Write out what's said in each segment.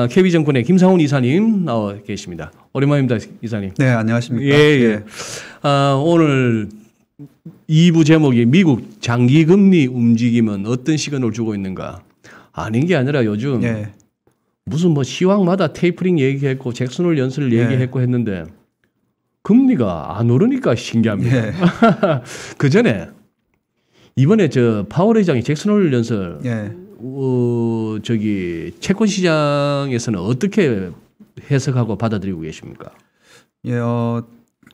KB 정권의 김상훈 이사님 나와 계십니다. 오랜만입니다, 이사님. 네, 안녕하십니까. 예. 오늘 2부 제목이 미국 장기 금리 움직임은 어떤 시그널을 주고 있는가? 아닌 게 아니라 요즘 무슨 뭐 시황마다 테이퍼링 얘기했고 잭슨홀 연설 얘기했고 했는데 금리가 안 오르니까 신기합니다. 그 전에 이번에 저 파월 회장이 잭슨홀 연설 채권 시장에서는 어떻게 해석하고 받아들이고 계십니까?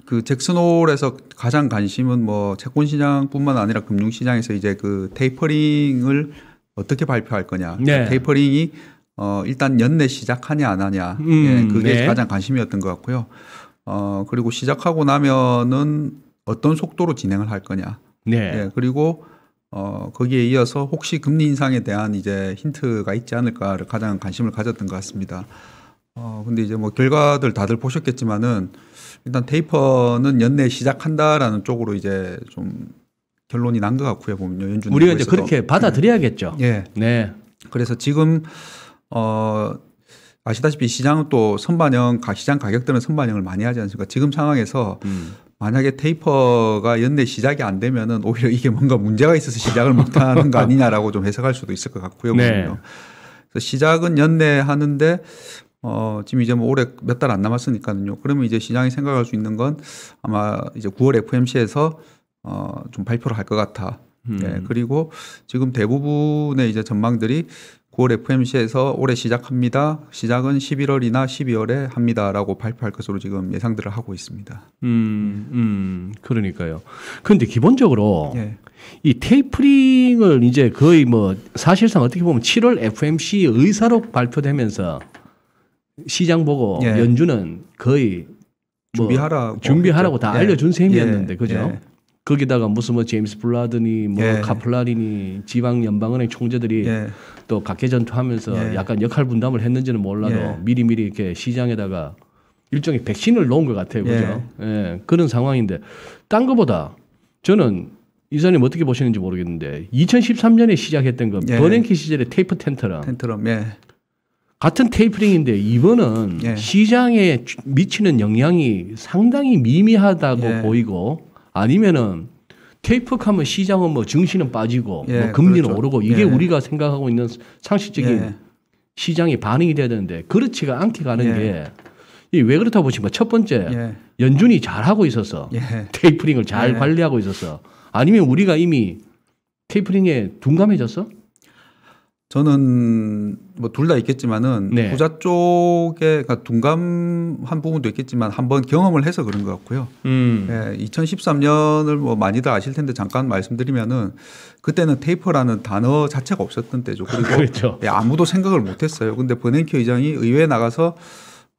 그 잭슨홀에서 가장 관심은 뭐 채권 시장뿐만 아니라 금융 시장에서 이제 그 테이퍼링을 어떻게 발표할 거냐. 테이퍼링이 일단 연내 시작하냐 안 하냐. 그게 가장 관심이었던 것 같고요. 그리고 시작하고 나면은 어떤 속도로 진행을 할 거냐. 그리고 거기에 이어서 혹시 금리 인상에 대한 이제 힌트가 있지 않을까를 가장 관심을 가졌던 것 같습니다. 근데 이제 뭐 결과들 다들 보셨겠지만은 일단 테이퍼는 연내 시작한다라는 쪽으로 이제 좀 결론이 난 것 같고요. 보면요. 연준 우리가 이제 그렇게 받아들여야겠죠. 그래서 지금 아시다시피 시장은 또 선반영, 시장 가격들은 선반영을 많이 하지 않습니까? 지금 상황에서 만약에 테이퍼가 연내 시작이 안 되면은 오히려 이게 뭔가 문제가 있어서 시작을 못하는 거 아니냐라고 좀 해석할 수도 있을 것 같고요. 그래서 시작은 연내 하는데 지금 이제 뭐 올해 몇 달 안 남았으니까요. 그러면 이제 시장이 생각할 수 있는 건 아마 이제 9월 FMC에서 좀 발표를 할 것 같아. 그리고 지금 대부분의 이제 전망들이 9월 FMC에서 올해 시작합니다. 시작은 11월이나 12월에 합니다라고 발표할 것으로 지금 예상들을 하고 있습니다. 그러니까요. 그런데 기본적으로 이 테이퍼링을 이제 거의 뭐 사실상 어떻게 보면 7월 FMC 의사로 발표되면서 시장 보고 연준은 거의 뭐 준비하라고 다 알려준 셈이었는데 그죠? 거기다가 무슨 뭐 제임스 블라드니 뭐 카플라니니 지방 연방은행 총재들이 또 각계전투하면서 약간 역할 분담을 했는지는 몰라도 미리미리 이렇게 시장에다가 일종의 백신을 놓은 것 같아요, 그죠? 그런 상황인데 딴 거보다 저는 이사님 어떻게 보시는지 모르겠는데 2013년에 시작했던 그 버냉키 시절의 테이퍼 텐트럼 같은 테이퍼링인데 이번은 시장에 미치는 영향이 상당히 미미하다고 보이고 아니면은 테이퍼하면 시장은 뭐 증시는 빠지고 뭐 금리는 오르고 이게 우리가 생각하고 있는 상식적인 시장의 반응이 돼야 되는데 그렇지가 않게 가는 게 왜 그렇다고 보시면 첫 번째 연준이 잘하고 있어서 테이퍼링을 잘 관리하고 있어서 아니면 우리가 이미 테이퍼링에 둔감해졌어? 저는 뭐 둘 다 있겠지만은 부자 쪽에 그러니까 둔감한 부분도 있겠지만 한번 경험을 해서 그런 것 같고요. 2013년을 뭐 많이들 아실 텐데 잠깐 말씀드리면은 그때는 테이퍼라는 단어 자체가 없었던 때죠. 그리고 아무도 생각을 못했어요. 근데 버냉키 의장이 의회에 나가서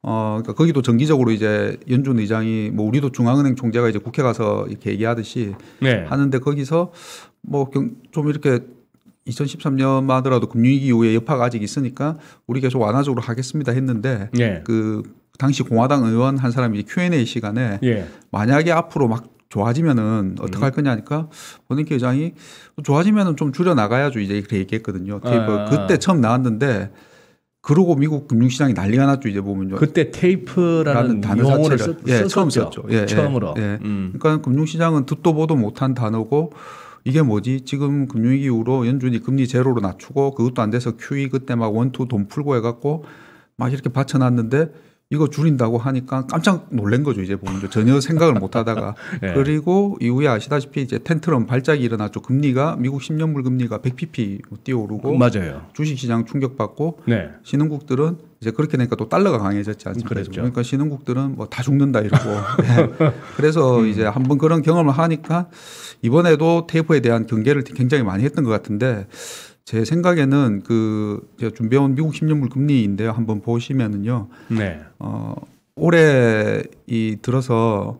그러니까 거기도 정기적으로 이제 연준 의장이 뭐 우리도 중앙은행 총재가 이제 국회 가서 이렇게 얘기하듯이 하는데 거기서 뭐 좀 이렇게 2013년만 하더라도 금융위기 이후에 여파가 아직 있으니까 우리 계속 완화적으로 하겠습니다 했는데 그 당시 공화당 의원 한 사람이 Q&A 시간에 만약에 앞으로 막 좋아지면은 어떻게 할 거냐 하니까 버냉키 의장이 좋아지면은 좀 줄여 나가야죠 이제 이렇게 얘기했거든요. 테이퍼 그때 처음 나왔는데 그러고 미국 금융시장이 난리가 났죠 이제 보면요. 그때 테이퍼라는 단어 자체를 처음 썼죠. 처음으로. 그러니까 금융시장은 듣도 보도 못한 단어고 이게 뭐지? 지금 금융위기 이후로 연준이 금리 제로로 낮추고 그것도 안 돼서 QE 그때 막 원투 돈 풀고 해갖고 막 이렇게 받쳐놨는데 이거 줄인다고 하니까 깜짝 놀란 거죠. 이제 보면 전혀 생각을 못 하다가 그리고 이후에 아시다시피 이제 텐트럼 발작이 일어났죠. 금리가 미국 10년물 금리가 100pp 뛰어오르고 주식시장 충격받고 신흥국들은 이제 그렇게 되니까 또 달러가 강해졌지 않습니까? 그러니까 신흥국들은 뭐 다 죽는다 이러고 그래서 이제 한번 그런 경험을 하니까 이번에도 테이퍼에 대한 경계를 굉장히 많이 했던 것 같은데 제 생각에는 그 제가 준비해온 미국 10년물 금리인데요. 한번 보시면은요. 올해 들어서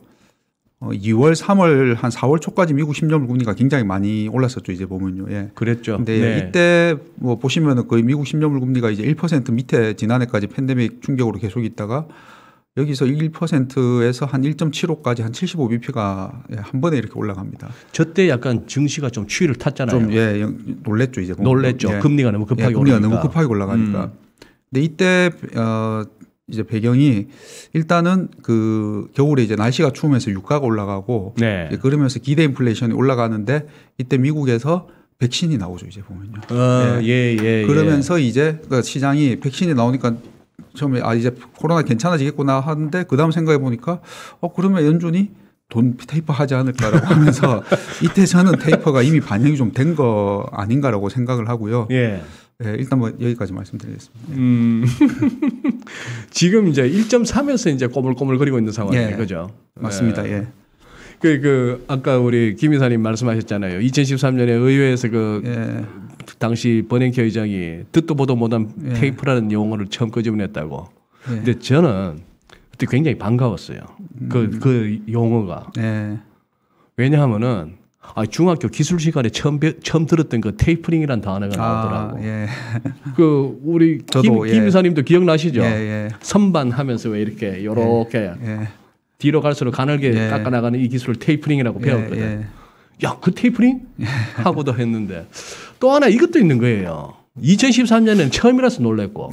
2월, 3월, 한 4월 초까지 미국 10년물 금리가 굉장히 많이 올랐었죠. 이제 보면요. 그랬죠. 근데 이때 뭐 보시면은 거의 미국 10년물 금리가 이제 1% 밑에 지난해까지 팬데믹 충격으로 계속 있다가 여기서 1%에서 한 1.75까지 한 75bp가 한 번에 이렇게 올라갑니다. 저때 약간 증시가 좀 추이를 탔잖아요. 좀 놀랬죠 이제. 놀랬죠. 금리가 너무 급하게 금리가 너무 급하게 올라가니까. 근데 이때 이제 배경이 일단은 그 겨울에 이제 날씨가 추우면서 유가가 올라가고 네. 그러면서 기대 인플레이션이 올라가는데 이때 미국에서 백신이 나오죠 이제 보면요. 그러면서 이제 그 시장이 백신이 나오니까 처음에 이제 코로나 괜찮아지겠구나 하는데 그 다음 생각해 보니까 그러면 연준이 돈 테이퍼 하지 않을까라고 하면서 이때 저는 테이퍼가 이미 반영이 좀 된 거 아닌가라고 생각을 하고요. 일단 뭐 여기까지 말씀드리겠습니다. 지금 이제 1.3에서 이제 꼬물꼬물거리고 있는 상황이에요, 그죠? 맞습니다. 아까 우리 김 이사님 말씀하셨잖아요. 2013년에 의회에서 당시 버냉키 의장이 듣도 보도 못한 테이프라는 용어를 처음 끄집어냈다고. 근데 저는 그때 굉장히 반가웠어요. 그 용어가. 왜냐하면은 중학교 기술 시간에 처음 들었던 그 테이퍼링이라는 단어가 나오더라고. 그 우리 김 이사님도 기억나시죠? 선반하면서 왜 이렇게 요렇게 뒤로 갈수록 가늘게 깎아나가는 이 기술을 테이퍼링이라고 배웠거든. 야, 그 테이퍼링? 하고도 했는데 또 하나 이것도 있는 거예요. 2013년에는 처음이라서 놀랬고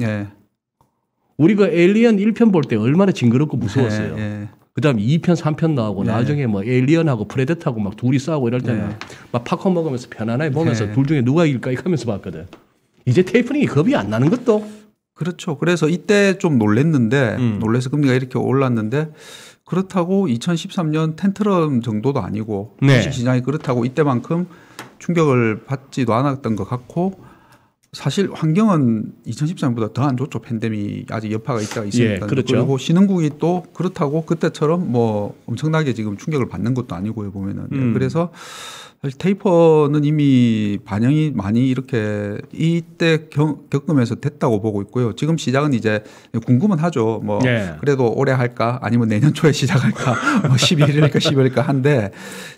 우리가 에일리언 1편 볼 때 얼마나 징그럽고 무서웠어요. 그다음에 2편, 3편 나오고 나중에 뭐 에일리언하고 프레데터하고 막 둘이 싸우고 이럴 때는 막 팝콘 먹으면서 편안하게 보면서 둘 중에 누가 이길까 하면서 봤거든. 이제 테이퍼링이 겁이 안 나는 것도. 그렇죠. 그래서 이때 좀 놀랬는데 놀래서 금리가 이렇게 올랐는데 그렇다고 2013년 텐트럼 정도도 아니고 시장이 그렇다고 이때만큼 충격을 받지도 않았던 것 같고 사실 환경은 2013년보다 더 안 좋죠. 팬데믹 아직 여파가 있으니까. 그렇죠. 그리고 신흥국이 또 그렇다고 그때처럼 뭐 엄청나게 지금 충격을 받는 것도 아니고요 보면은. 그래서 사실 테이퍼는 이미 반영이 많이 이렇게 이때 겪으면서 됐다고 보고 있고요. 지금 시작은 이제 궁금은 하죠. 뭐 그래도 올해 할까 아니면 내년 초에 시작할까 뭐 11일일까 12일일까 한데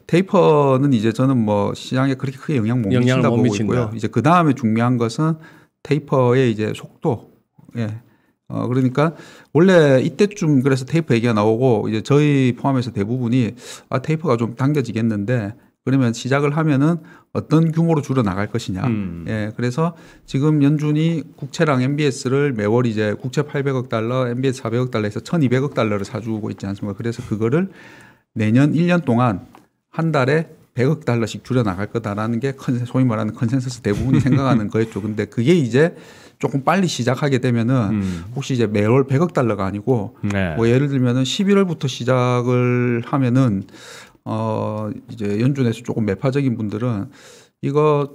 테이퍼는 이제 저는 뭐 시장에 그렇게 크게 영향 못 미친다 보고 있고요. 이제 그 다음에 중요한 것은 테이퍼의 이제 속도. 그러니까 원래 이때쯤 그래서 테이퍼 얘기가 나오고 이제 저희 포함해서 대부분이 테이퍼가 좀 당겨지겠는데 그러면 시작을 하면은 어떤 규모로 줄여 나갈 것이냐. 그래서 지금 연준이 국채랑 MBS를 매월 이제 국채 800억 달러, MBS 400억 달러에서 1200억 달러를 사주고 있지 않습니까? 그래서 그거를 내년 1년 동안 한 달에 100억 달러씩 줄여 나갈 거다라는 게 소위 말하는 컨센서스 대부분이 생각하는 거였죠. 근데 그게 이제 조금 빨리 시작하게 되면은 혹시 이제 매월 100억 달러가 아니고 뭐 예를 들면은 11월부터 시작을 하면은 이제 연준에서 조금 매파적인 분들은 이거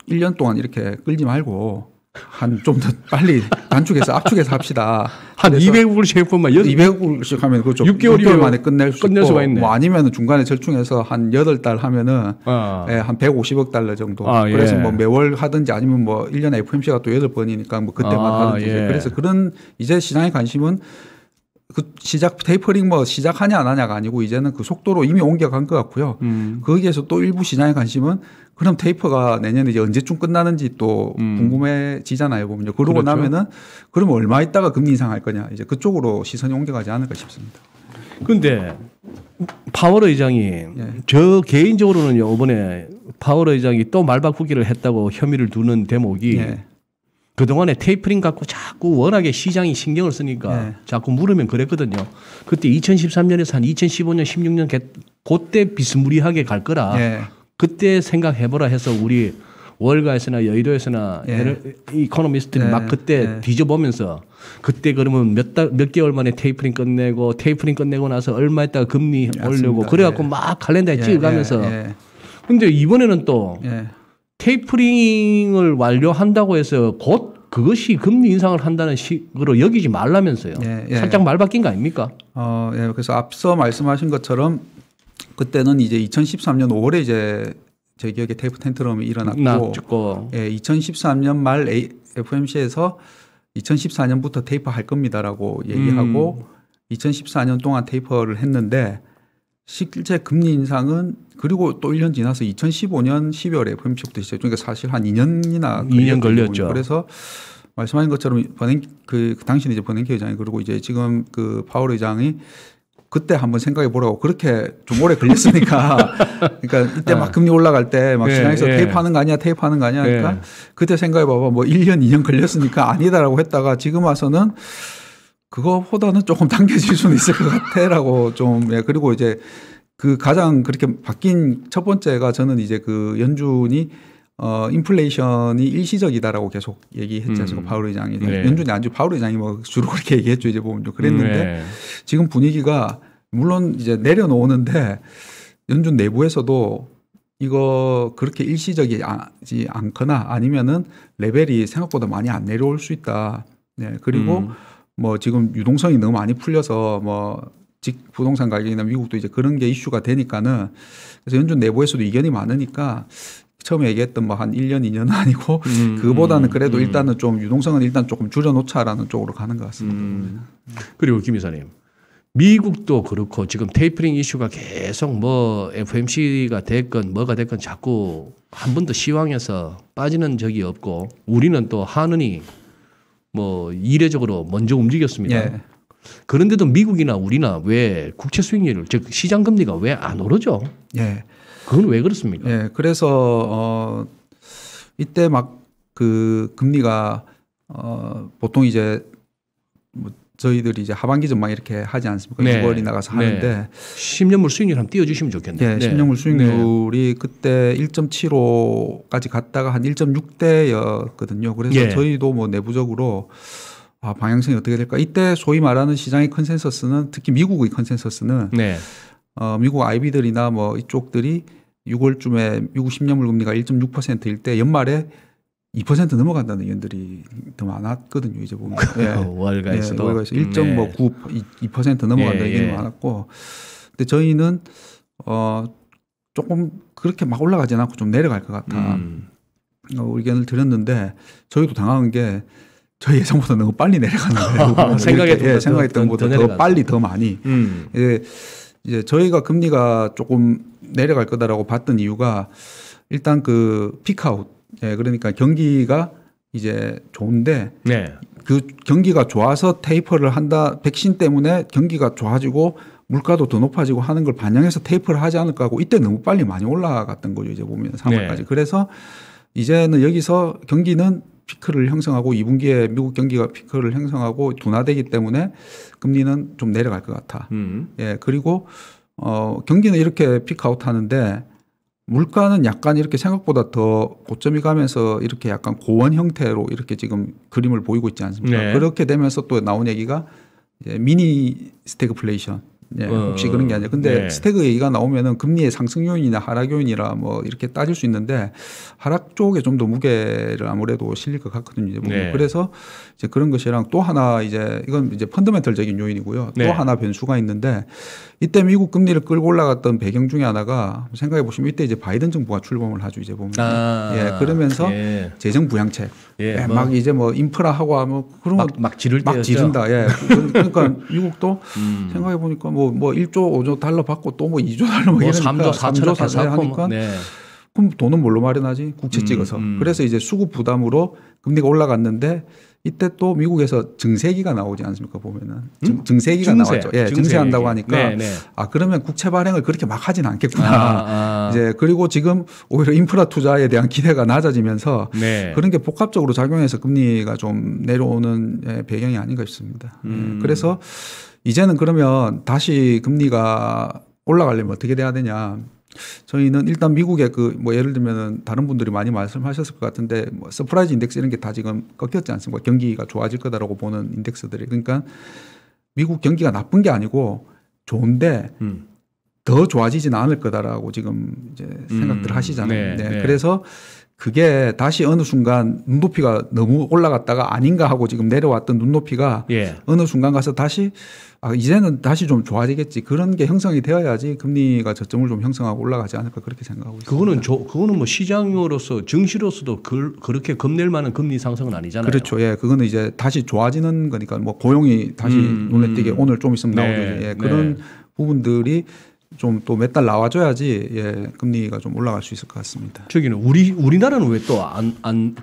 1년 동안 이렇게 끌지 말고 한 좀 더 빨리 단축해서 압축해서 합시다. 한 200불씩 해보면 200불씩 하면 그렇죠. 6개월 만에 끝낼 수가 있네. 뭐 아니면 중간에 절충해서 한 8달 하면은 한 150억 달러 정도. 그래서 뭐 매월 하든지 아니면 뭐 1년에 FOMC가 또 8번이니까 뭐 그때만 하든지. 그래서 그런 이제 시장의 관심은 그 테이퍼링 뭐 시작하냐 안 하냐가 아니고 이제는 그 속도로 이미 옮겨간 것 같고요. 거기에서 또 일부 시장의 관심은 그럼 테이퍼가 내년에 이제 언제쯤 끝나는지 또 궁금해지잖아요. 보면요. 그러고 나면은 그러면 얼마 있다가 금리 인상할 거냐 이제 그쪽으로 시선이 옮겨가지 않을까 싶습니다. 그런데 파월 의장이 저 개인적으로는요 이번에 파월 의장이 또 말 바꾸기를 했다고 혐의를 두는 대목이 그동안에 테이퍼링 갖고 자꾸 워낙에 시장이 신경을 쓰니까 자꾸 물으면 그랬거든요. 그때 2013년에서 한 2015년, 16년 그때 비스무리하게 갈 거라 그때 생각해보라 해서 우리 월가에서나 여의도에서나 이코노미스트들이 막 그때 뒤져보면서 그때 그러면 몇 개월 만에 테이퍼링 끝내고 나서 얼마 있다가 금리 올려고 그래갖고 막 칼렌더에 찍어가면서 근데 이번에는 또 테이퍼링을 완료한다고 해서 곧 그것이 금리 인상을 한다는 식으로 여기지 말라면서요. 살짝 말 바뀐 거 아닙니까? 그래서 앞서 말씀하신 것처럼 그때는 이제 2013년 5월에 이제 제 기억에 테이퍼 텐트럼이 일어났고 2013년 말 FOMC에서 2014년부터 테이퍼 할 겁니다라고 얘기하고 2014년 동안 테이퍼를 했는데 실제 금리 인상은 그리고 또 1년 지나서 2015년 12월에 FOMC부터 시작. 그러니까 사실 한 2년 걸렸죠. 그래서 말씀하신 것처럼 그 당시에 이제 버냉키 의장이 그리고 이제 지금 그 파월 의장이 그때 한번 생각해 보라고 그렇게 좀 오래 걸렸으니까 그러니까 이때 막 금리 올라갈 때 막 시장에서 테이프하는 거 아니야 테이프하는 거 아니야 그러니까 그때 생각해 봐봐 뭐 1년 2년 걸렸으니까 아니다라고 했다가 지금 와서는 그거보다는 조금 당겨질 수는 있을 것 같아라고 좀 그리고 이제 그 가장 그렇게 바뀐 첫 번째가 저는 이제 그 연준이 인플레이션이 일시적이다라고 계속 얘기했지 않습니까? 파월 의장이. 연준이 아니죠. 파월 의장이 뭐 주로 그렇게 얘기했죠. 이제 보면 그랬는데 지금 분위기가 물론 이제 내려놓는데 연준 내부에서도 이거 그렇게 일시적이지 않거나 아니면은 레벨이 생각보다 많이 안 내려올 수 있다. 네. 그리고 뭐 지금 유동성이 너무 많이 풀려서 뭐 부동산 가격이나 미국도 이제 그런 게 이슈가 되니까는 그래서 연준 내부에서도 이견이 많으니까 처음에 얘기했던 뭐 한 1년, 2년은 아니고 그거보다는 그래도 일단은 좀 유동성은 일단 조금 줄여놓자라는 쪽으로 가는 것 같습니다. 그리고 김 이사님. 미국도 그렇고 지금 테이퍼링 이슈가 계속 뭐 FOMC가 됐건 뭐가 됐건 자꾸 한 번도 시황에서 빠지는 적이 없고 우리는 또 한은이 뭐 이례적으로 먼저 움직였습니다. 예. 그런데도 미국이나 우리나 왜 국채 수익률을 즉 시장 금리가 왜 안 오르죠? 예. 그건 왜 그렇습니까? 예. 그래서 이때 막 그 금리가 보통 이제 뭐 저희들이 이제 하반기 전망 이렇게 하지 않습니까? 6월이 나가서 하는데 10년물 수익률 한번 띄워주시면 좋겠네요. 네, 10년물 수익률이 그때 1.75까지 갔다가 한 1.6대였거든요. 그래서 저희도 뭐 내부적으로 방향성이 어떻게 될까? 이때 소위 말하는 시장의 컨센서스는 특히 미국의 컨센서스는 미국 IB들이나 뭐 이쪽들이 6월쯤에 미국 10년물 금리가 1.6%일 때 연말에 2% 넘어간다는 의견들이 더 많았거든요. 이제 보면 월가에서도 월가에서 1.9, 2% 넘어간다는 의견이 많았고, 근데 저희는 조금 그렇게 막 올라가지는 않고 좀 내려갈 것 같아. 의견을 드렸는데 저희도 당황한 게 저희 예상보다 너무 빨리 내려가는 거예요. 생각했던 것보다 더 빨리 더 많이. 이제 저희가 금리가 조금 내려갈 거다라고 봤던 이유가 일단 그 피크아웃. 그러니까 경기가 이제 좋은데 그 경기가 좋아서 테이퍼를 한다. 백신 때문에 경기가 좋아지고 물가도 더 높아지고 하는 걸 반영해서 테이퍼를 하지 않을까 하고 이때 너무 빨리 많이 올라갔던 거죠. 이제 보면 3월까지. 그래서 이제는 여기서 경기는 피크를 형성하고 2분기에 미국 경기가 피크를 형성하고 둔화되기 때문에 금리는 좀 내려갈 것 같아. 그리고 경기는 이렇게 피크아웃 하는데 물가는 약간 이렇게 생각보다 더 고점이 가면서 이렇게 약간 고원 형태로 이렇게 지금 그림을 보이고 있지 않습니까? 그렇게 되면서 또 나온 얘기가 이제 미니 스태그플레이션. 혹시 그런 게 아니에요. 근데 스태그 얘기가 나오면은 금리의 상승 요인이나 하락 요인이라 뭐 이렇게 따질 수 있는데 하락 쪽에 좀 더 무게를 아무래도 실릴 것 같거든요. 이제 그래서 이제 그런 것이랑 또 하나 이제 이건 이제 펀더멘털적인 요인이고요. 또 하나 변수가 있는데 이때 미국 금리를 끌고 올라갔던 배경 중에 하나가 생각해 보시면 이때 이제 바이든 정부가 출범을 하죠. 이제 보면 그러면서 재정 부양책 막 이제 뭐 인프라하고 하면 그런 막 지를 막 지른다. 그러니까 미국도 생각해 보니까 뭐 1조 5조 달러 받고 또 뭐 2조 달러 뭐 이러니까 3조 4조 하니까 그럼 돈은 뭘로 마련하지? 국채 찍어서. 그래서 이제 수급 부담으로 금리가 올라갔는데 이때 또 미국에서 증세기가 나오지 않습니까? 보면은 증세기가 나왔죠. 증세한다고 하니까 그러면 국채 발행을 그렇게 막 하진 않겠구나. 이제 그리고 지금 오히려 인프라 투자에 대한 기대가 낮아지면서 그런 게 복합적으로 작용해서 금리가 좀 내려오는 배경이 아닌가 싶습니다. 그래서 이제는 그러면 다시 금리가 올라가려면 어떻게 돼야 되냐? 저희는 일단 미국의 그 뭐 예를 들면은 다른 분들이 많이 말씀하셨을 것 같은데 뭐 서프라이즈 인덱스 이런 게 다 지금 꺾였지 않습니까? 경기가 좋아질 거다라고 보는 인덱스들이. 그러니까 미국 경기가 나쁜 게 아니고 좋은데 더 좋아지지는 않을 거다라고 지금 이제 생각들 하시잖아요. 그래서 그게 다시 어느 순간 눈높이가 너무 올라갔다가 아닌가 하고 지금 내려왔던 눈높이가 어느 순간 가서 다시 이제는 다시 좀 좋아지겠지. 그런 게 형성이 되어야지 금리가 저점을 좀 형성하고 올라가지 않을까 그렇게 생각하고 있습니다. 그거는 뭐 시장으로서 증시로서도 그렇게 겁낼 만한 금리 상승은 아니잖아요. 그렇죠. 그거는 이제 다시 좋아지는 거니까 뭐 고용이 다시 눈에 띄게 오늘 좀 있으면 나오죠. 그런 부분들이 좀 또 몇 달 나와줘야지 금리가 좀 올라갈 수 있을 것 같습니다. 저기는 우리나라는 왜 또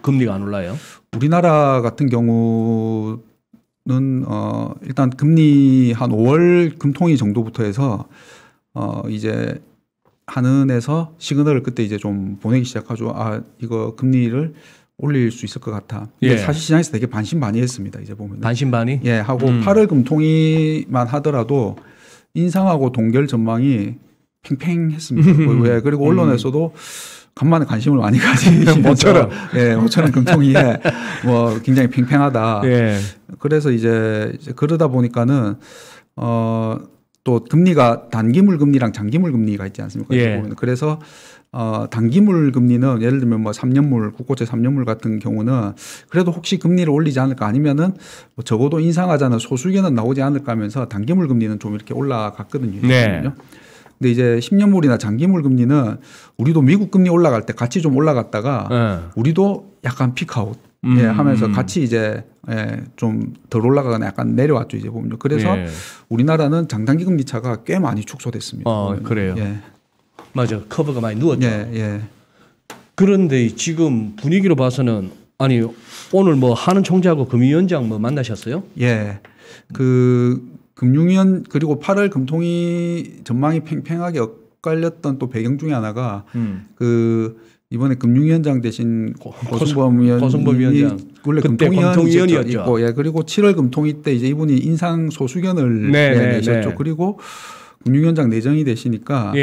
금리가 안 올라요? 우리나라 같은 경우 일단 금리 한 5월 금통위 정도부터 해서 이제 한은에서 시그널을 그때 이제 좀 보내기 시작하죠. 아, 이거 금리를 올릴 수 있을 것 같아. 근데 사실 시장에서 되게 반신반의했습니다. 이제 보면 반신반의? 예, 하고 8월 금통위만 하더라도 인상하고 동결 전망이 팽팽했습니다. 왜? 그리고 언론에서도 간만에 관심을 많이 가지면서 모처럼 금통위에 뭐 굉장히 팽팽하다. 그래서 이제 그러다 보니까는 또 금리가 단기물 금리랑 장기물 금리가 있지 않습니까? 그래서 단기물 금리는 예를 들면 뭐 3년물, 국고채 3년물 같은 경우는 그래도 혹시 금리를 올리지 않을까 아니면은 뭐 적어도 인상하자는 소수견은 나오지 않을까 하면서 단기물 금리는 좀 이렇게 올라갔거든요. 근데 이제 10년물이나 장기물 금리는 우리도 미국 금리 올라갈 때 같이 좀 올라갔다가 우리도 약간 피크아웃 하면서 같이 이제 좀 덜 올라가거나 약간 내려왔죠. 이제 보면. 그래서 우리나라는 장단기 금리 차가 꽤 많이 축소됐습니다. 그래요. 맞아. 커버가 많이 누웠죠. 그런데 지금 분위기로 봐서는 아니 오늘 뭐 한은 총재하고 금융위원장 뭐 만나셨어요? 금융위원 그리고 8월 금통위 전망이 팽팽하게 엇갈렸던 또 배경 중에 하나가 이번에 금융위원장 대신 고승범 위원장이 원래 금통위원이었죠. 그리고 7월 금통위 때 이제 이분이 인상 소수견을 내셨죠. 그리고 금융위원장 내정이 되시니까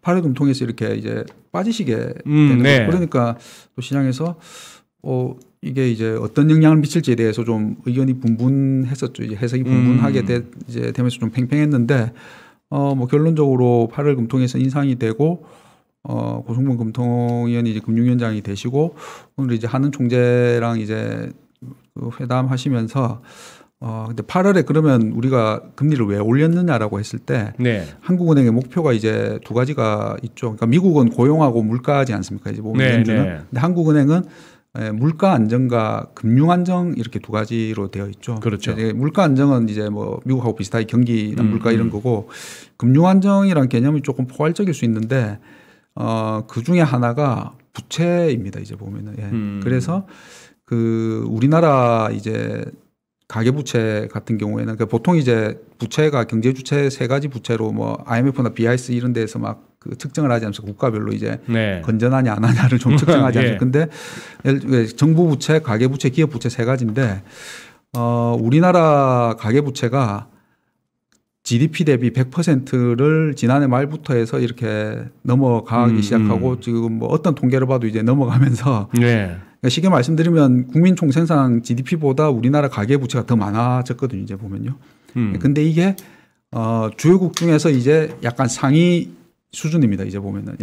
8월 금통위에서 이렇게 이제 빠지시게 되는 거예요. 그러니까 또 시장에서 이게 이제 어떤 영향을 미칠지에 대해서 좀 의견이 분분했었죠. 이제 해석이 분분하게 이제 되면서 좀 팽팽했는데 뭐 결론적으로 8월 금통위에서 인상이 되고 고승범 금통위원이 이제 금융위원장이 되시고 오늘 이제 한은 총재랑 이제 회담하시면서 근데 8월에 그러면 우리가 금리를 왜 올렸느냐라고 했을 때 한국은행의 목표가 이제 두 가지가 있죠. 그러니까 미국은 고용하고 물가지 않습니까? 이제 보면 근데 한국은행은 물가 안정과 금융 안정 이렇게 두 가지로 되어 있죠. 그렇죠. 물가 안정은 이제 뭐 미국하고 비슷하게 경기나 물가 이런 거고 금융 안정이라는 개념이 조금 포괄적일 수 있는데 그 중에 하나가 부채입니다. 이제 보면은 그래서 우리나라 이제 가계부채 같은 경우에는 보통 이제 부채가 경제주체 세 가지 부채로 뭐 IMF나 BIS 이런 데에서 막 측정을 하지 않으면서 국가별로 이제 건전하냐 안 하냐를 좀 측정하지 않습니까? 근데 정부 부채, 가계부채, 기업부채 세 가지인데 우리나라 가계부채가 GDP 대비 100%를 지난해 말부터 해서 이렇게 넘어가기 시작하고 지금 뭐 어떤 통계를 봐도 이제 넘어가면서 쉽게 말씀드리면 국민 총생산 GDP보다 우리나라 가계부채가 더 많아졌거든요. 이제 보면요. 근데 이게 주요국 중에서 이제 약간 상위 수준입니다. 이제 보면은.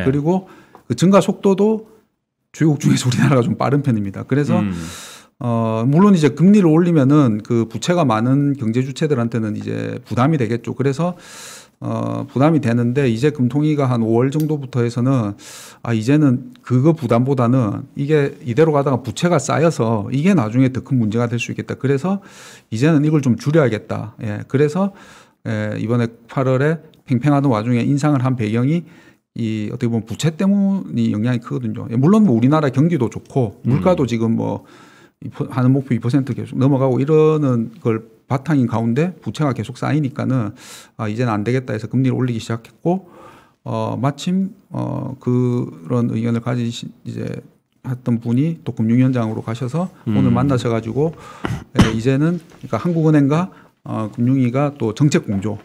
그리고 그 증가 속도도 주요국 중에서 우리나라가 좀 빠른 편입니다. 그래서 물론 이제 금리를 올리면은 그 부채가 많은 경제 주체들한테는 이제 부담이 되겠죠. 그래서 부담이 되는데 이제 금통위가 한 5월 정도부터 해서는 이제는 그거 부담보다는 이게 이대로 가다가 부채가 쌓여서 이게 나중에 더 큰 문제가 될 수 있겠다. 그래서 이제는 이걸 좀 줄여야겠다. 그래서 이번에 8월에 팽팽하던 와중에 인상을 한 배경이 이 어떻게 보면 부채 때문이 영향이 크거든요. 물론 뭐 우리나라 경기도 좋고 물가도 지금 뭐 하는 목표 2% 계속 넘어가고 이러는 걸 바탕인 가운데 부채가 계속 쌓이니까는 이제는 안 되겠다 해서 금리를 올리기 시작했고 마침 그런 의견을 가지신 이제 했던 분이 또 금융위원장으로 가셔서 오늘 만나셔가지고 이제는 그러니까 한국은행과 금융위가 또 정책 공조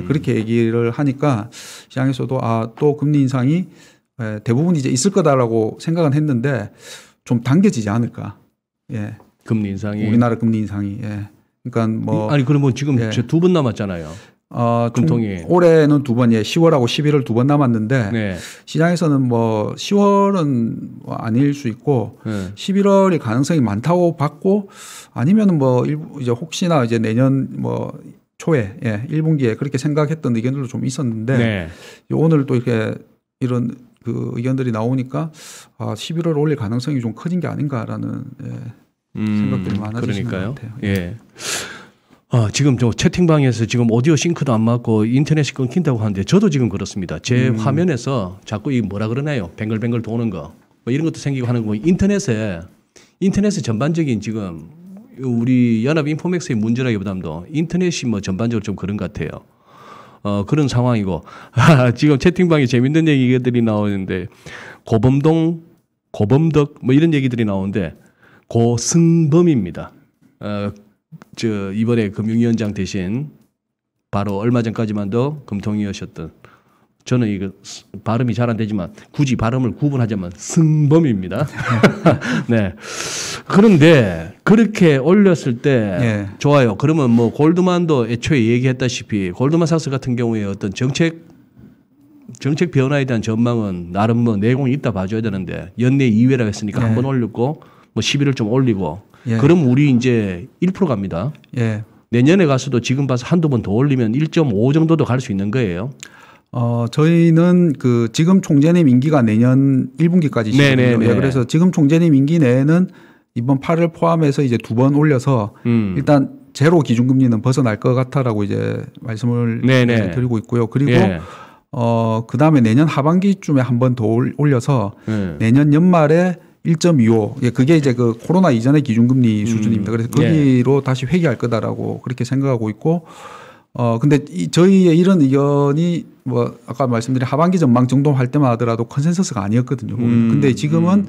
그렇게 얘기를 하니까 시장에서도 또 금리 인상이 대부분 이제 있을 거다라고 생각은 했는데 좀 당겨지지 않을까. 금리 인상이 우리나라 금리 인상이 그러니까 뭐 아니 그러면 지금 두 번 남았잖아요. 금통위 올해는 두 번, 10월하고 11월 두 번 남았는데 시장에서는 뭐 10월은 뭐 아닐 수 있고 11월이 가능성이 많다고 봤고 아니면은 뭐 이제 혹시나 이제 내년 뭐 초에 1분기에 그렇게 생각했던 의견들도 좀 있었는데 오늘 또 이렇게 이런 그 의견들이 나오니까 11월 올릴 가능성이 좀 커진 게 아닌가라는 생각들이 많아지시는 것 같아요. 지금 저 채팅방에서 지금 오디오 싱크도 안 맞고 인터넷이 끊긴다고 하는데 저도 지금 그렇습니다. 제 화면에서 자꾸 이 뭐라 그러나요? 뱅글뱅글 도는 거 뭐 이런 것도 생기고 하는 거 인터넷에 전반적인 지금 우리 연합인포맥스의 문제라기보다도 인터넷이 뭐 전반적으로 좀 그런 것 같아요. 그런 상황이고 지금 채팅방에 재밌는 얘기들이 나오는데 고범덕 뭐 이런 얘기들이 나오는데 고승범입니다. 이번에 금융위원장 대신 바로 얼마 전까지만도 금통위였던 저는 이거 발음이 잘 안 되지만 굳이 발음을 구분하자면 승범입니다. 네. 그런데 그렇게 올렸을 때 좋아요. 그러면 뭐 골드만도 애초에 얘기했다시피 골드만삭스 같은 경우에 어떤 정책 변화에 대한 전망은 나름 뭐 내공이 있다 봐줘야 되는데 연내 2회라고 했으니까 한 번 올렸고 뭐 11을 좀 올리고 그럼 우리 이제 1% 갑니다. 내년에 가서도 지금 봐서 한두 번 더 올리면 1.5 정도도 갈 수 있는 거예요. 저희는 그 지금 총재님 임기가 내년 1분기까지시거든요. 그래서 지금 총재님 임기 내에는 이번 8을 포함해서 이제 2번 올려서 일단 제로 기준금리는 벗어날 것 같다라고 이제 말씀을 드리고 있고요. 그리고 그 다음에 내년 하반기쯤에 한 번 더 올려서 내년 연말에 1.25. 그게 이제 그 코로나 이전의 기준금리 수준입니다. 그래서 거기로 다시 회귀할 거다라고 그렇게 생각하고 있고, 근데 저희의 이런 의견이 뭐 아까 말씀드린 하반기 전망 정도 할 때만 하더라도 컨센서스가 아니었거든요. 근데 지금은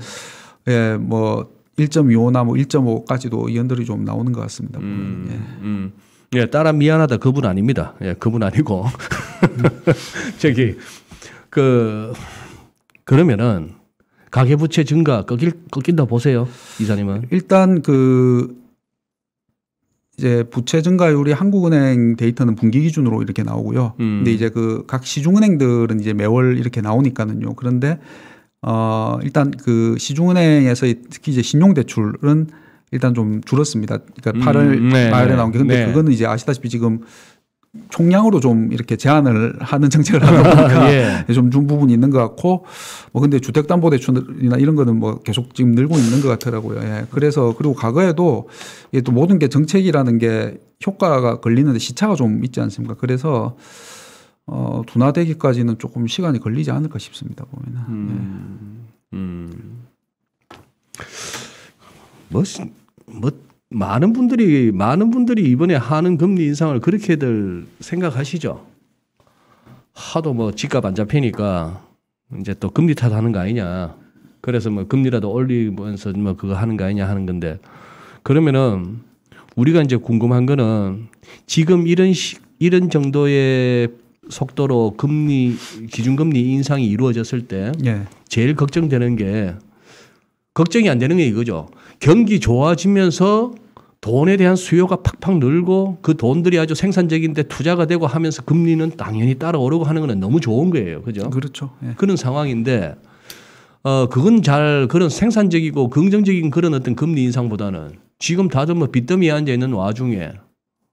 뭐 1.25나 뭐 1.5까지도 의견들이 좀 나오는 것 같습니다. 따라 미안하다 그분 아닙니다. 그분 아니고 그러면은 가계부채 증가 꺾인다 보세요, 이사님은? 일단 이제 부채 증가율이 한국은행 데이터는 분기 기준으로 이렇게 나오고요. 근데 이제 그 각 시중은행들은 이제 매월 이렇게 나오니까는요. 그런데 일단 그 시중은행에서 특히 이제 신용대출은 일단 좀 줄었습니다. 그러니까 8월 말에 나온 게. 근데 그거는 이제 아시다시피 지금 총량으로 좀 이렇게 제한을 하는 정책을 하다 보니까 좀 준 부분이 있는 것 같고, 뭐 근데 주택담보대출이나 이런 거는 뭐 계속 지금 늘고 있는 것 같더라고요. 그래서 그리고 과거에도 이게 또 모든 게 정책이라는 게 효과가 걸리는데 시차가 좀 있지 않습니까? 그래서 둔화되기까지는 조금 시간이 걸리지 않을까 싶습니다. 보면은. 많은 분들이 이번에 하는 금리 인상을 그렇게들 생각하시죠. 하도 뭐 집값 안 잡히니까 이제 또 금리 탓하는 거 아니냐. 그래서 뭐 금리라도 올리면서 뭐 그거 하는 거 아니냐 하는 건데, 그러면은 우리가 이제 궁금한 거는 지금 이런 정도의 속도로 기준금리 인상이 이루어졌을 때 제일 걱정되는 게, 걱정이 안 되는 게 이거죠. 경기 좋아지면서 돈에 대한 수요가 팍팍 늘고 그 돈들이 아주 생산적인데 투자가 되고 하면서 금리는 당연히 따라 오르고 하는 건 너무 좋은 거예요. 그죠? 그렇죠. 그런 상황인데, 그건 그런 생산적이고 긍정적인 그런 어떤 금리 인상보다는 지금 다들 뭐 빚더미에 앉아 있는 와중에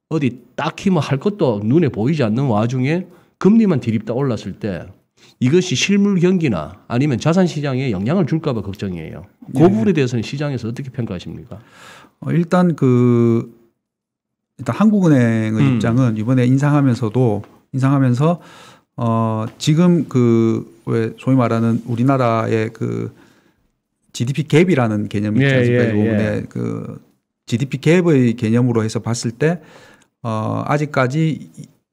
어디 딱히 뭐 할 것도 눈에 보이지 않는 와중에 금리만 디립다 올랐을 때 이것이 실물 경기나 아니면 자산 시장에 영향을 줄까 봐 걱정이에요. 그 부분에 대해서는 시장에서 어떻게 평가하십니까? 일단 한국은행의 입장은 이번에 인상하면서 지금 왜 소위 말하는 우리나라의 GDP 갭이라는 개념이 있지 않습니까? GDP 갭의 개념으로 해서 봤을 때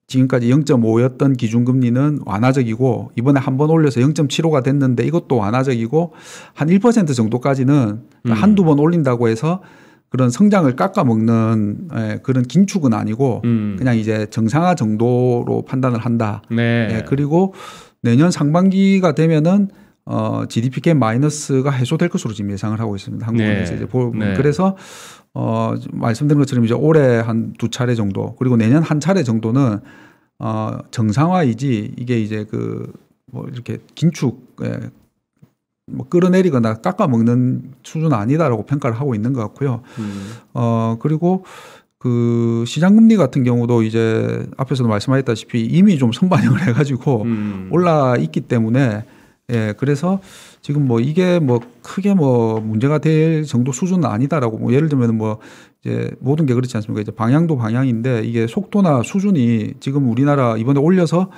지금까지 0.5였던 기준금리는 완화적이고 이번에 한 번 올려서 0.75가 됐는데 이것도 완화적이고 한 1% 정도까지는 한두 번 올린다고 해서 그런 성장을 깎아먹는 그런 긴축은 아니고 그냥 이제 정상화 정도로 판단을 한다. 그리고 내년 상반기가 되면은 GDP 갭 마이너스가 해소될 것으로 지금 예상을 하고 있습니다. 한국은행에서 이제 그래서 말씀드린 것처럼 이제 올해 한 2차례 정도 그리고 내년 한 차례 정도는 정상화이지 이게 이제 뭐 이렇게 긴축 뭐 끌어내리거나 깎아먹는 수준은 아니다라고 평가를 하고 있는 것 같고요. 그리고 시장금리 같은 경우도 이제 앞에서도 말씀하셨다시피 이미 좀 선반영을 해가지고 올라 있기 때문에 그래서 지금 뭐 이게 뭐 크게 뭐 문제가 될 정도 수준은 아니다라고 뭐 예를 들면 뭐 이제 모든 게 그렇지 않습니까? 이제 방향도 방향인데 이게 속도나 수준이 지금 우리나라 이번에 올려서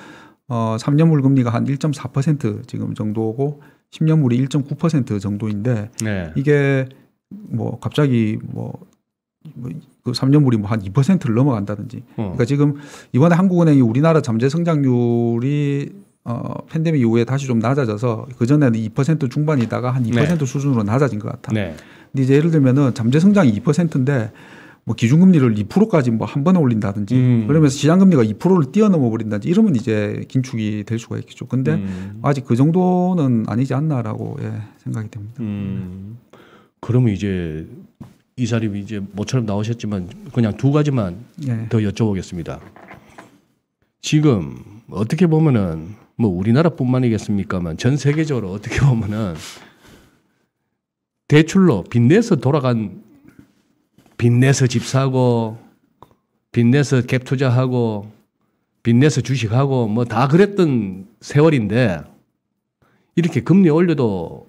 3년물 금리가 한 1.4% 지금 정도고 10년물이 1.9% 정도인데 이게 뭐 갑자기 뭐 그 3년물이 뭐 한 2%를 넘어간다든지. 그러니까 지금 이번에 한국은행이 우리나라 잠재 성장률이 팬데믹 이후에 다시 좀 낮아져서 그 전에는 2% 중반이다가 한 2% 네. 수준으로 낮아진 것 같아. 네. 근데 이제 예를 들면은 잠재 성장이 2%인데 뭐 기준금리를 2%까지 뭐 한 번에 올린다든지 그러면서 시장금리가 2%를 뛰어넘어 버린다든지 이러면 이제 긴축이 될 수가 있겠죠. 근데 아직 그 정도는 아니지 않나라고 생각이 됩니다. 그러면 이제 이사님이 이제 모처럼 나오셨지만 그냥 두 가지만 더 여쭤보겠습니다. 지금 어떻게 보면은 뭐 우리나라뿐만이겠습니까만 전 세계적으로 어떻게 보면은 대출로 빚내서 빚내서 집 사고 빚내서 갭 투자하고 빚내서 주식하고 뭐 다 그랬던 세월인데 이렇게 금리 올려도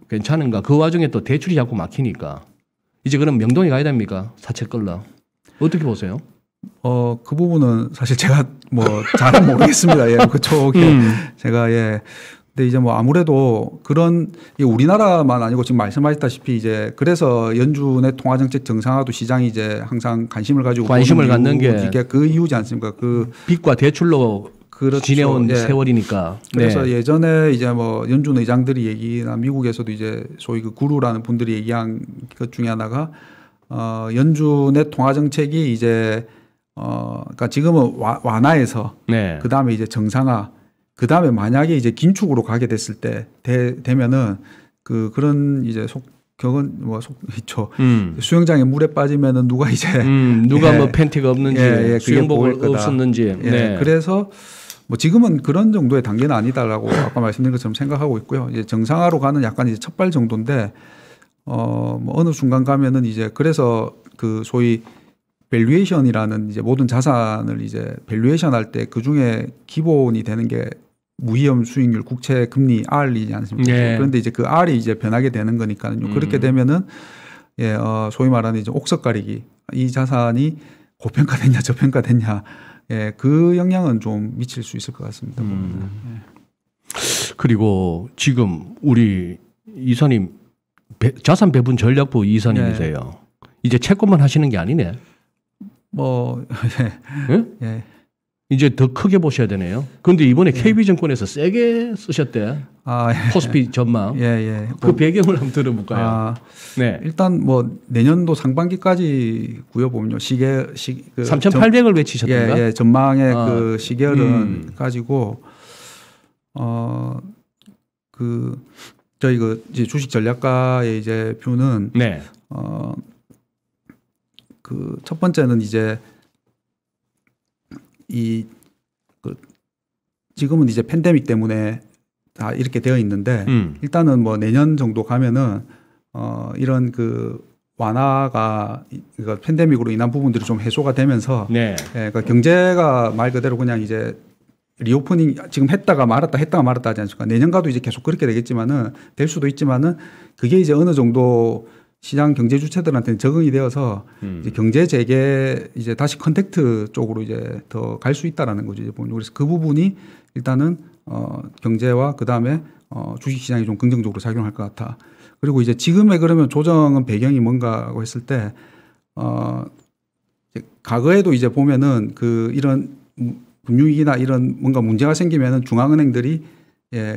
괜찮은가? 그 와중에 또 대출이 자꾸 막히니까 이제 그럼 명동에 가야 됩니까? 사채 끌러. 어떻게 보세요? 그 부분은 사실 제가 뭐 잘은 모르겠습니다. 예, 그쪽에 제가 근데 이제 뭐 아무래도 그런 우리나라만 아니고 지금 말씀하셨다시피 이제 그래서 연준의 통화정책 정상화도 시장이 이제 항상 관심을 갖는 게 이게 그 이유지 않습니까? 그 빚과 대출로 그렇죠. 지내온 세월이니까. 그래서 예전에 이제 뭐 연준 의장들이 얘기나 미국에서도 이제 소위 그 구루라는 분들이 얘기한 것 중에 하나가 연준의 통화정책이 이제 그러니까 지금은 완화해서 그 다음에 이제 정상화 그 다음에 만약에 이제 긴축으로 가게 됐을 때 되면은 그런 이제 격은 뭐 있죠. 수영장에 물에 빠지면은 누가 이제 누가 뭐 팬티가 없는지 수영복을 없었는지. 그래서 뭐 지금은 그런 정도의 단계는 아니다라고 아까 말씀드린 것처럼 생각하고 있고요. 이제 정상화로 가는 약간 이제 첫발 정도인데 뭐 어느 순간 가면은 이제 그래서 그 소위 밸류에이션이라는 이제 모든 자산을 이제 밸류에이션 할 때 그 중에 기본이 되는 게 무위험 수익률 국채 금리 R이지 않습니까? 그런데 이제 그 R이 이제 변하게 되는 거니까요. 그렇게 되면은 소위 말하는 이제 옥석 가리기 이 자산이 고평가됐냐 저평가됐냐 그 영향은 좀 미칠 수 있을 것 같습니다. 그리고 지금 우리 이사님 자산 배분 전략부 이사님이세요. 이제 채권만 하시는 게 아니네. 이제 더 크게 보셔야 되네요. 그런데 이번에 KB증권에서 세게 쓰셨대. 코스피 전망. 그 배경을 한번 들어볼까요? 일단 뭐 내년도 상반기까지고요 보면요. 3,800을 외치셨던가? 전망의 그 시계열은 가지고 저희 이제 주식 전략가의 이제 뷰는 그 첫 번째는 이제 지금은 이제 팬데믹 때문에 다 이렇게 되어 있는데 일단은 뭐 내년 정도 가면은 이런 그 완화가 그러니까 팬데믹으로 인한 부분들이 좀 해소가 되면서 그러니까 경제가 말 그대로 그냥 이제 리오프닝 지금 했다가 말았다 하지 않습니까? 내년가도 이제 계속 그렇게 되겠지만은 될 수도 있지만은 그게 이제 어느 정도 시장 경제 주체들한테는 적응이 되어서 이제 경제 재개 이제 다시 컨택트 쪽으로 이제 더 갈 수 있다라는 거죠. 이제 보면 그래서 그 부분이 일단은 경제와 그 다음에 주식 시장이 좀 긍정적으로 작용할 것 같아. 그리고 이제 지금의 그러면 조정은 배경이 뭔가고 했을 때 과거에도 이제 보면은 이런 금융위기나 이런 뭔가 문제가 생기면은 중앙은행들이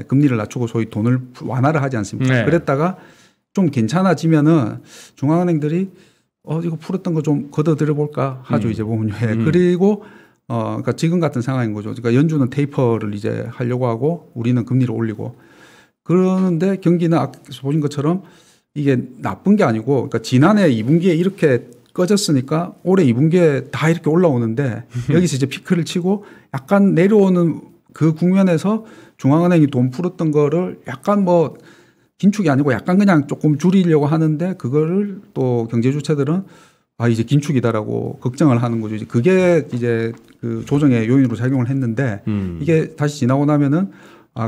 금리를 낮추고 소위 돈을 완화를 하지 않습니까? 그랬다가 좀 괜찮아지면은 중앙은행들이 이거 풀었던 거 좀 걷어들여 볼까 하죠. 이제 보면 그리고 그러니까 지금 같은 상황인 거죠. 그러니까 연준은 테이퍼를 이제 하려고 하고 우리는 금리를 올리고 그러는데 경기는 앞에서 보신 것처럼 이게 나쁜 게 아니고 그러니까 지난해 2분기에 이렇게 꺼졌으니까 올해 2분기에 다 이렇게 올라오는데 여기서 이제 피크를 치고 약간 내려오는 그 국면에서 중앙은행이 돈 풀었던 거를 약간 뭐 긴축이 아니고 약간 그냥 조금 줄이려고 하는데 그거를 또 경제 주체들은 이제 긴축이다라고 걱정을 하는 거죠. 이제 그게 이제 그 조정의 요인으로 작용을 했는데 이게 다시 지나고 나면은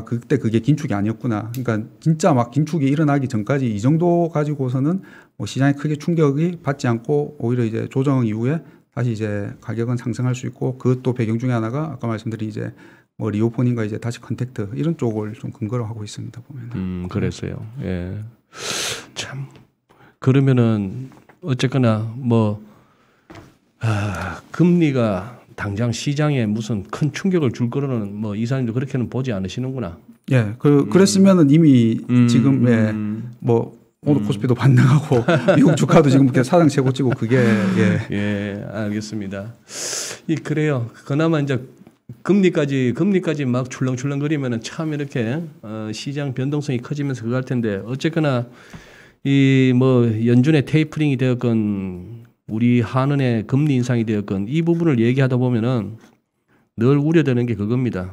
그때 그게 긴축이 아니었구나. 그러니까 진짜 막 긴축이 일어나기 전까지 이 정도 가지고서는 뭐 시장에 크게 충격이 받지 않고 오히려 이제 조정 이후에 다시 이제 가격은 상승할 수 있고 그것도 배경 중에 하나가 아까 말씀드린 이제 뭐 리오프닝과 이제 다시 컨택트 이런 쪽을 좀 근거로 하고 있습니다 보면. 그랬어요. 참 그러면은 어쨌거나 뭐 금리가 당장 시장에 무슨 큰 충격을 줄 거로는 뭐 이사님도 그렇게는 보지 않으시는구나. 예, 그랬으면은 이미 지금 뭐 오늘 코스피도 반등하고 미국 주가도 지금 이렇게 사상 최고치고 그게 예, 알겠습니다. 그래요. 그나마 이제 금리까지 막 출렁출렁거리면은 참 이렇게 시장 변동성이 커지면서 그거 할 텐데 어쨌거나 이 뭐 연준의 테이퍼링이 되었건 우리 한은의 금리 인상이 되었건 이 부분을 얘기하다 보면은 늘 우려되는 게 그겁니다.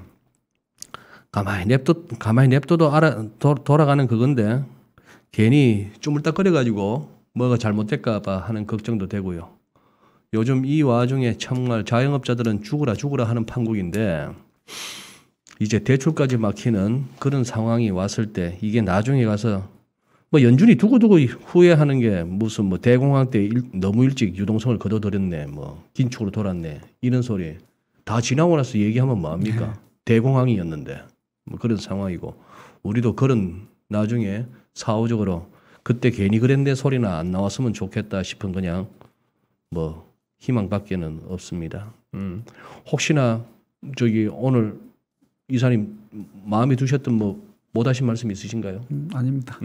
가만히 냅둬도 돌아가는 그건데 괜히 쪼물딱거려 가지고 뭐가 잘못될까 봐 하는 걱정도 되고요. 요즘 이 와중에 정말 자영업자들은 죽으라 하는 판국인데 이제 대출까지 막히는 그런 상황이 왔을 때 이게 나중에 가서 뭐 연준이 두고두고 후회하는 게 무슨 뭐 대공황 때 너무 일찍 유동성을 걷어들였네, 뭐 긴축으로 돌았네 이런 소리 다 지나고 나서 얘기하면 뭐합니까? 대공황이었는데 뭐 그런 상황이고 우리도 그런 나중에 사후적으로 그때 괜히 그랬네 소리나 안 나왔으면 좋겠다 싶은 그냥 뭐 희망밖에는 없습니다. 혹시나 저기 오늘 이사님 마음에 두셨던 뭐 못하신 말씀 있으신가요? 아닙니다.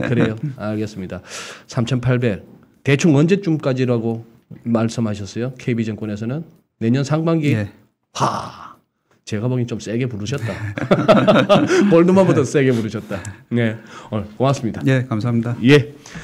그래요. 알겠습니다. 3,800 대충 언제쯤까지라고 말씀하셨어요? KB증권에서는 내년 상반기. 예. 제가 보기엔 좀 세게 부르셨다. 골드만보다 세게 부르셨다. 네, 고맙습니다. 예, 감사합니다. 예.